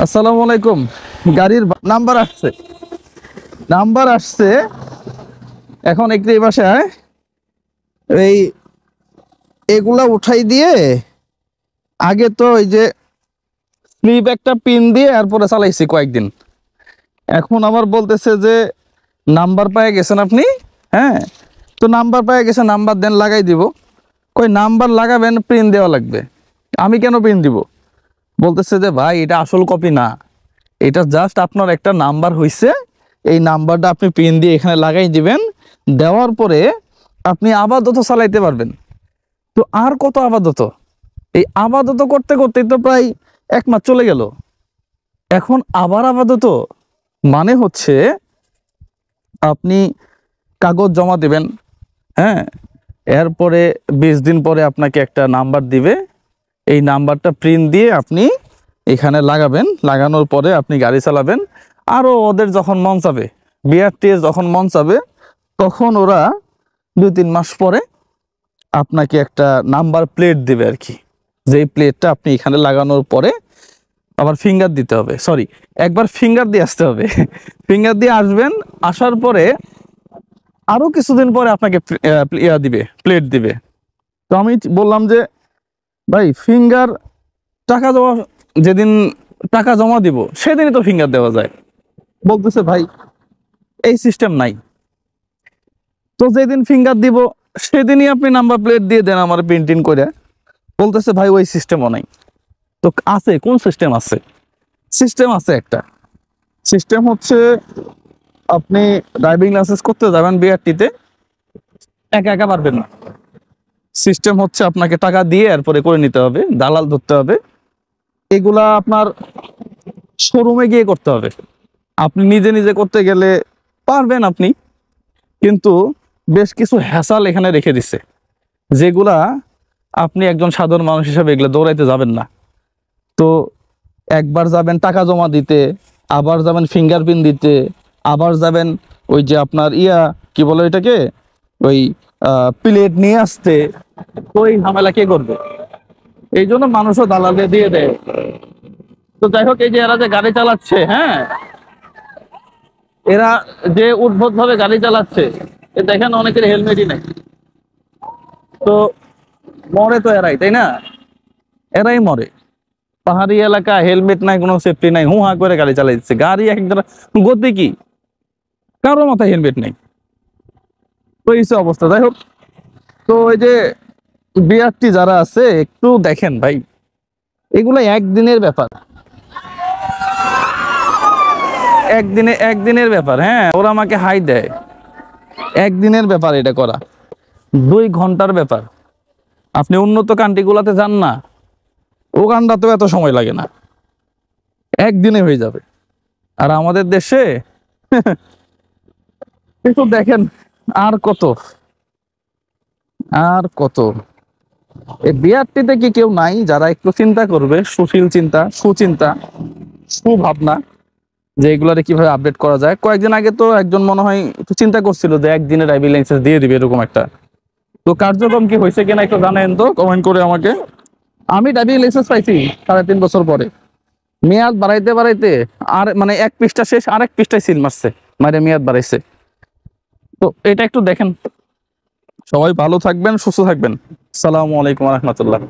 আসসালামু আলাইকুম। গাড়ির নাম্বার আসছে, নাম্বার আসছে। এখন একটু এই বাসায় এই এগুলা উঠাই দিয়ে, আগে তো ওই যে স্লিপ একটা পিন দিয়ে এরপরে চালাইছি কয়েকদিন। এখন আবার বলতেছে যে নাম্বার পেয়ে গেছেন আপনি। হ্যাঁ, তো নাম্বার পেয়ে গেছে, নাম্বার দেন লাগাই দিব। কই নাম্বার লাগাবেন, পিন দেওয়া লাগবে। আমি কেন পিন দিব? বলতেছে যে ভাই এটা আসল কপি না, এটা জাস্ট আপনার একটা নাম্বার হইছে, এই নাম্বারটা আপনি পিন দিয়ে এখানে লাগাই দিবেন। দেওয়ার পরে আপনি আপাতত চালাইতে পারবেন। তো আর কত আপাতত? এই আপাতত করতে করতে তো প্রায় 1 মাস চলে গেল। এখন আবার আপাতত মানে হচ্ছে আপনি কাগজ জমা দিবেন। হ্যাঁ, এরপরে 20 দিন পরে আপনাকে একটা নাম্বার দিবে। এই নাম্বারটা প্রিন্ট দিয়ে আপনি এখানে লাগাবেন। লাগানোর পরে আপনি গাড়ি চালাবেন। আরও ওদের যখন মন চাবে, বিআরটিএস যখন মন চাবে, তখন ওরা 2-3 মাস পরে আপনাকে একটা নাম্বার প্লেট দেবে আর কি। যেই প্লেটটা আপনি এখানে লাগানোর পরে আবার ফিঙ্গার দিতে হবে, সরি, একবার ফিঙ্গার দিয়ে আসতে হবে। ফিঙ্গার দিয়ে আসবেন, আসার পরে আরও কিছুদিন পরে আপনাকে দিবে, প্লেট দিবে। তো আমি বললাম যে ভাই ফিঙ্গার, টাকা জমা, যেদিন টাকা জমা দিব সেদিনই তো ফিঙ্গার দেওয়া যায়। বলতেছে ভাই এই সিস্টেম নাই। তো যেদিন ফিঙ্গার দিব সেদিনই আপনি নাম্বার প্লেট দিয়ে দেন আমার প্রিন্টিং করে। বলতেছে ভাই ওই সিস্টেমও নাই। তো আছে, কোন সিস্টেম আছে? সিস্টেম আছে একটা। সিস্টেম হচ্ছে আপনি ড্রাইভিং লাইসেন্স করতে যাবেন বিআরটিতে, একা একা পারবেন না। সিস্টেম হচ্ছে আপনাকে টাকা দিয়ে এরপরে করে নিতে হবে, দালাল ধরতে হবে। এগুলা আপনার শোরুমে গিয়ে করতে হবে। আপনি নিজে নিজে করতে গেলে পারবেন আপনি, কিন্তু বেশ কিছু হ্যাসাল এখানে রেখে দিছে, যেগুলা আপনি একজন সাধারণ মানুষ হিসেবে এগুলো দৌড়াইতে যাবেন না। তো একবার যাবেন টাকা জমা দিতে, আবার যাবেন ফিঙ্গারপ্রিন্ট দিতে, আবার যাবেন ওই যে আপনার কি বলে এটাকে, ওই প্লেট নিয়ে আসতে। তো এই ঝামেলা কে করবে? এই জন্য মানুষও দালালে দিয়ে দেয়। তো যাই হোক, এই যে এরা যে গাড়ি চালাচ্ছে, হ্যাঁ, এরা যে উদ্ভট ভাবে গাড়ি চালাচ্ছে, দেখেন অনেকের হেলমেটই নাই। তো মরে তো এরাই, তাই না? এরাই মরে। পাহাড়ি এলাকা, হেলমেট নাই, কোনো সেফটি নাই, হু হা করে গাড়ি চালাই দিচ্ছে। গাড়ি একদম গতি কি, কারোর মাথায় হেলমেট নেই। তো এই অবস্থা। যাই হোক, তো এই যে বিআরটি যারা আছে একটু দেখেন ভাই, এগুলো একদিনের ব্যাপার, একদিনের ব্যাপার। হ্যাঁ, ওরা আমাকে হাই দেয়, একদিনের ব্যাপার এটা করা, 2 ঘন্টার ব্যাপার। আপনি উন্নত কান্ট্রিগুলোতে যান না, ওখানটাতেও এত সময় লাগে না, একদিনে হয়ে যাবে। আর আমাদের দেশে একটু দেখেন, আর কত আর কত। এই বিআরটিতে কি কেউ নাই যারা একটু চিন্তা করবে, সুশীল চিন্তা, সুচিন্তা, সুভাবনা, যে এগুলারে কিভাবে আপডেট করা যায়? কয়েকদিন আগে তো একজন মনে হয় একটু চিন্তা করছিল যে একদিনে ড্রাইভিং লাইসেন্স দিয়ে দিবে এরকম একটা। তো কার্যক্রম কি হয়েছে কিনা একটু জানেন তো, কমেন্ট করে আমাকে। আমি ড্রাইভিং লাইসেন্স পাইছি 3.5 বছর পরে। মেয়াদ বাড়াইতে বাড়াইতে আর মানে 1 পৃষ্ঠা শেষ, আরেক পৃষ্ঠায় সিল মারছে, মানে মেয়াদ বাড়াইছে। তো এটা একটু দেখেন। সবাই ভালো থাকবেন, সুস্থ থাকবেন। আসসালামু আলাইকুম রহমতুল্লাহ।